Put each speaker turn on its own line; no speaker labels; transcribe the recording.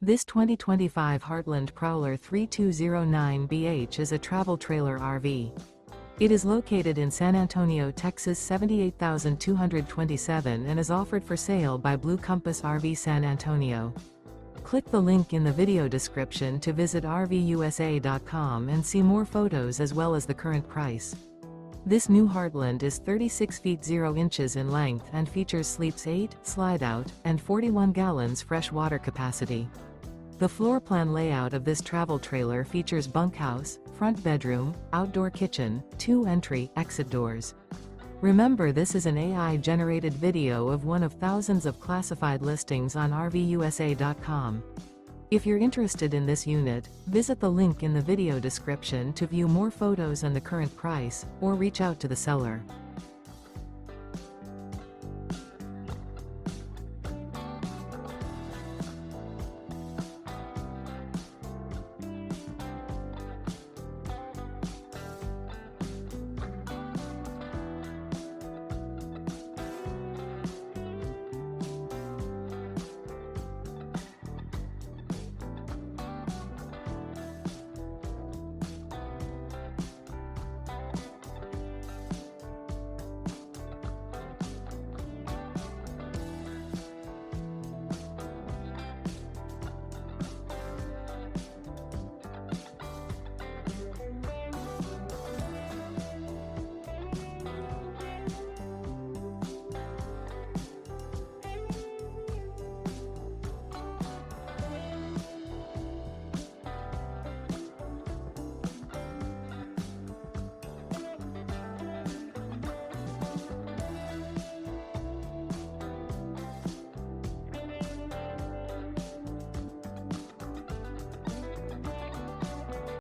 This 2025 Heartland Prowler 3209BH is a travel trailer RV. It is located in San Antonio, Texas 78227 and is offered for sale by Blue Compass RV San Antonio. Click the link in the video description to visit RVUSA.com and see more photos as well as the current price. This new Heartland is 36 feet 0 inches in length and features sleeps 8, slide-out, and 41 gallons fresh water capacity. The floor plan layout of this travel trailer features bunkhouse, front bedroom, outdoor kitchen, 2 entry/exit doors. Remember, this is an AI-generated video of one of thousands of classified listings on RVUSA.com. If you're interested in this unit, visit the link in the video description to view more photos and the current price, or reach out to the seller.